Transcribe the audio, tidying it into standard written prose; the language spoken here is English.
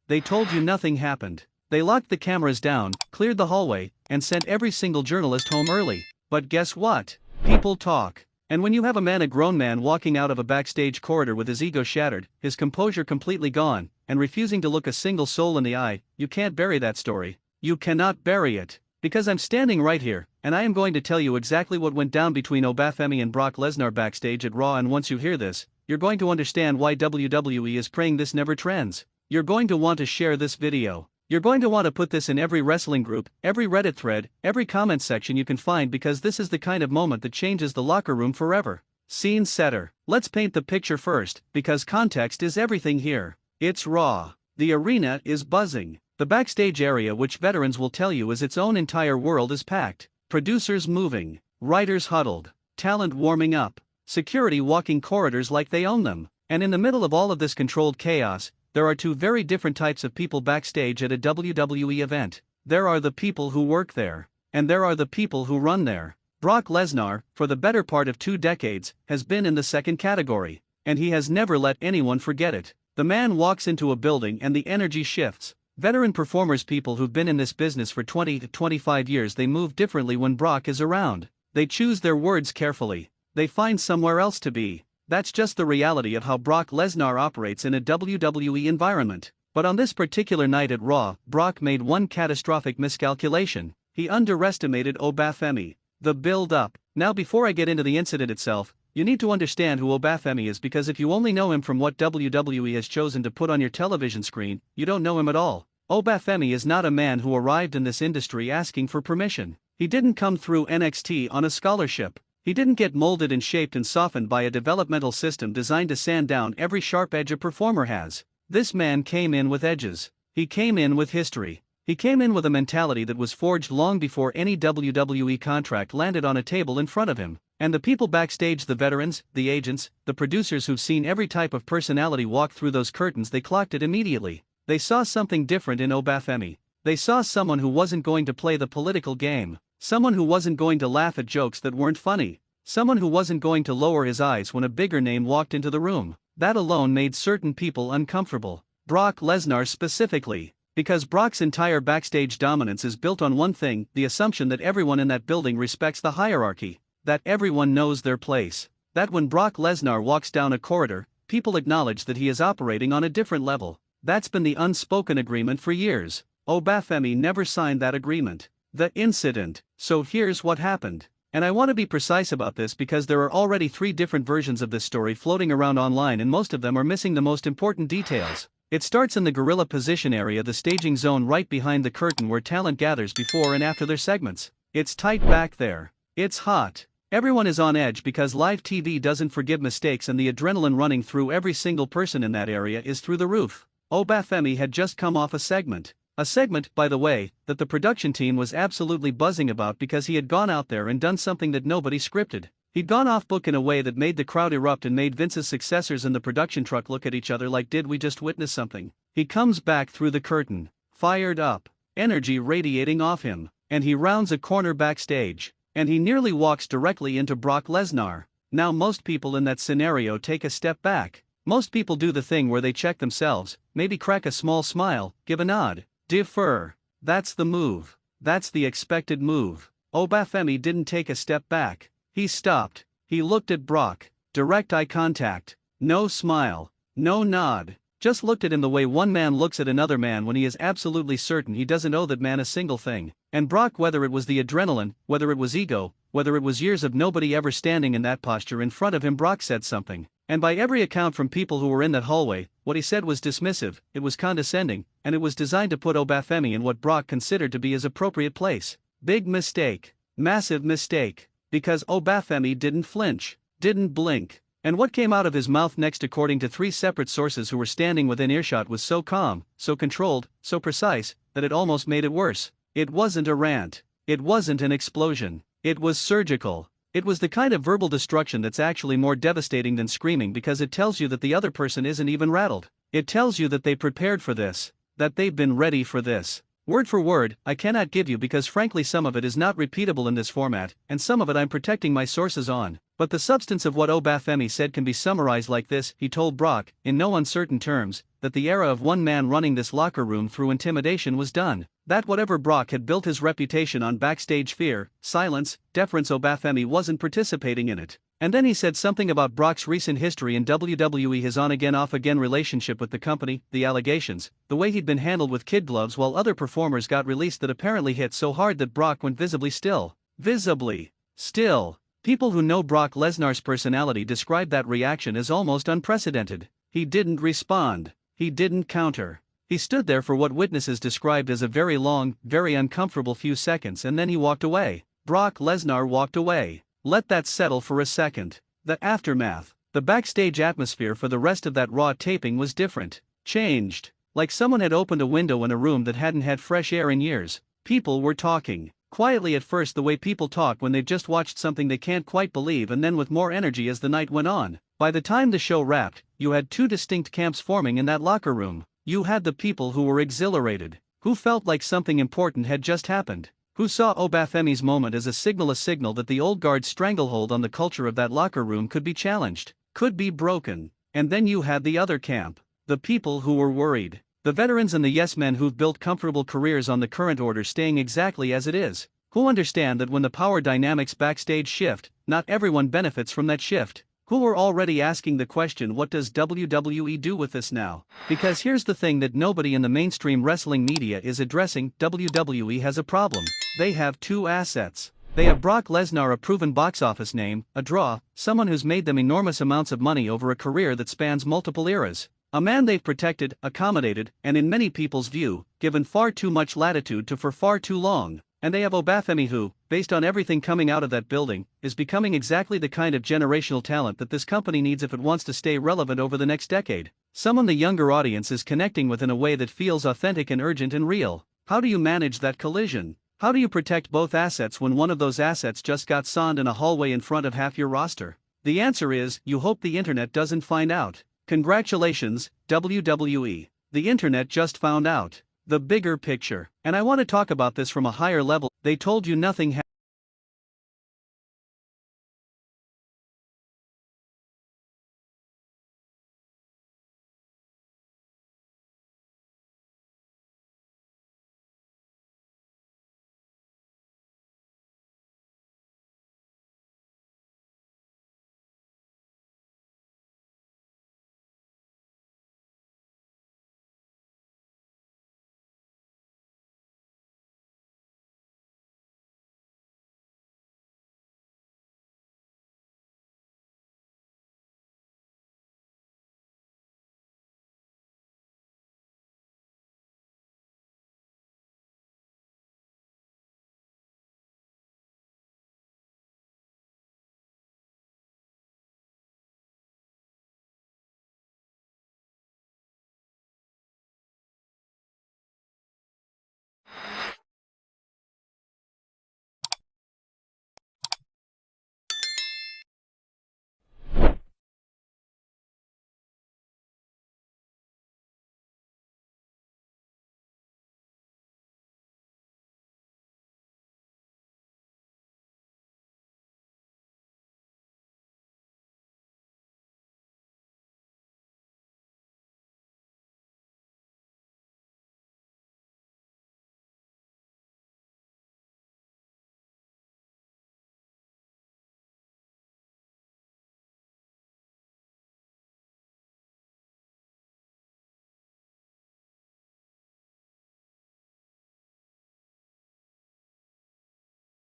They told you nothing happened. They locked the cameras down, cleared the hallway, and sent every single journalist home early. But guess what? People talk. And when you have a grown man walking out of a backstage corridor with his ego shattered, his composure completely gone, and refusing to look a single soul in the eye, you can't bury that story. You cannot bury it. Because I'm standing right here, and I am going to tell you exactly what went down between Femi and Brock Lesnar backstage at Raw, and once you hear this, you're going to understand why WWE is praying this never trends. You're going to want to share this video. You're going to want to put this in every wrestling group, every Reddit thread, every comment section you can find, because this is the kind of moment that changes the locker room forever. Scene setter. Let's paint the picture first, because context is everything here. It's Raw. The arena is buzzing. The backstage area, which veterans will tell you is its own entire world, is packed. Producers moving. Writers huddled. Talent warming up. Security walking corridors like they own them. And in the middle of all of this controlled chaos, there are two very different types of people backstage at a WWE event. There are the people who work there, and there are the people who run there. Brock Lesnar, for the better part of 2 decades, has been in the second category, and he has never let anyone forget it. The man walks into a building and the energy shifts. Veteran performers, people who've been in this business for 20 to 25 years, they move differently when Brock is around. They choose their words carefully. They find somewhere else to be. That's just the reality of how Brock Lesnar operates in a WWE environment. But on this particular night at Raw, Brock made one catastrophic miscalculation. He underestimated Femi. The build-up. Now, before I get into the incident itself, you need to understand who Femi is, because if you only know him from what WWE has chosen to put on your television screen, you don't know him at all. Femi is not a man who arrived in this industry asking for permission. He didn't come through NXT on a scholarship. He didn't get molded and shaped and softened by a developmental system designed to sand down every sharp edge a performer has. This man came in with edges. He came in with history. He came in with a mentality that was forged long before any WWE contract landed on a table in front of him. And the people backstage, the veterans, the agents, the producers who've seen every type of personality walk through those curtains, they clocked it immediately. They saw something different in Femi. They saw someone who wasn't going to play the political game. Someone who wasn't going to laugh at jokes that weren't funny. Someone who wasn't going to lower his eyes when a bigger name walked into the room. That alone made certain people uncomfortable. Brock Lesnar specifically. Because Brock's entire backstage dominance is built on one thing: the assumption that everyone in that building respects the hierarchy. That everyone knows their place. That when Brock Lesnar walks down a corridor, people acknowledge that he is operating on a different level. That's been the unspoken agreement for years. Femi never signed that agreement. The incident. So here's what happened. And I want to be precise about this because there are already 3 different versions of this story floating around online, and most of them are missing the most important details. It starts in the gorilla position area, the staging zone right behind the curtain where talent gathers before and after their segments. It's tight back there. It's hot. Everyone is on edge because live TV doesn't forgive mistakes, and the adrenaline running through every single person in that area is through the roof. Femi had just come off a segment. A segment, by the way, that the production team was absolutely buzzing about because he had gone out there and done something that nobody scripted. He'd gone off book in a way that made the crowd erupt and made Vince's successors in the production truck look at each other like, did we just witness something? He comes back through the curtain, fired up, energy radiating off him, and he rounds a corner backstage, and he nearly walks directly into Brock Lesnar. Now, most people in that scenario take a step back. Most people do the thing where they check themselves, maybe crack a small smile, give a nod, defer. That's the move. That's the expected move. Femi didn't take a step back. He stopped. He looked at Brock. Direct eye contact. No smile. No nod. Just looked at him the way one man looks at another man when he is absolutely certain he doesn't owe that man a single thing. And Brock, whether it was the adrenaline, whether it was ego, whether it was years of nobody ever standing in that posture in front of him, Brock said something. And by every account from people who were in that hallway, what he said was dismissive, it was condescending, and it was designed to put Femi in what Brock considered to be his appropriate place. Big mistake. Massive mistake. Because Femi didn't flinch, didn't blink. And what came out of his mouth next, according to 3 separate sources who were standing within earshot, was so calm, so controlled, so precise, that it almost made it worse. It wasn't a rant. It wasn't an explosion. It was surgical. It was the kind of verbal destruction that's actually more devastating than screaming, because it tells you that the other person isn't even rattled. It tells you that they prepared for this, that they've been ready for this. Word for word, I cannot give you because frankly some of it is not repeatable in this format, and some of it I'm protecting my sources on. But the substance of what Femi said can be summarized like this. He told Brock, in no uncertain terms, that the era of one man running this locker room through intimidation was done. That whatever Brock had built his reputation on backstage fear, silence, deference, Femi wasn't participating in it. And then he said something about Brock's recent history in WWE, his on-again off-again relationship with the company, the allegations, the way he'd been handled with kid gloves while other performers got released that apparently hit so hard that Brock went visibly still. Visibly still. People who know Brock Lesnar's personality describe that reaction as almost unprecedented. He didn't respond. He didn't counter. He stood there for what witnesses described as a very long, very uncomfortable few seconds, and then he walked away. Brock Lesnar walked away. Let that settle for a second. The aftermath. The backstage atmosphere for the rest of that Raw taping was different. Changed. Like someone had opened a window in a room that hadn't had fresh air in years. People were talking. Quietly at first, the way people talk when they've just watched something they can't quite believe, and then with more energy as the night went on. By the time the show wrapped, you had two distinct camps forming in that locker room. You had the people who were exhilarated, who felt like something important had just happened, who saw Femi's moment as a signal that the old guard's stranglehold on the culture of that locker room could be challenged, could be broken. And then you had the other camp, the people who were worried, the veterans and the yes men who've built comfortable careers on the current order staying exactly as it is, who understand that when the power dynamics backstage shift, not everyone benefits from that shift, who were already asking the question, what does WWE do with this now? Because here's the thing that nobody in the mainstream wrestling media is addressing: WWE has a problem. They have two assets. They have Brock Lesnar, a proven box office name, a draw, someone who's made them enormous amounts of money over a career that spans multiple eras. A man they've protected, accommodated, and in many people's view, given far too much latitude to for far too long. And they have Femi who, based on everything coming out of that building, is becoming exactly the kind of generational talent that this company needs if it wants to stay relevant over the next decade. Someone the younger audience is connecting with in a way that feels authentic and urgent and real. How do you manage that collision? How do you protect both assets when one of those assets just got signed in a hallway in front of half your roster? The answer is, you hope the internet doesn't find out. Congratulations, WWE. The internet just found out the bigger picture. And I want to talk about this from a higher level. They told you nothing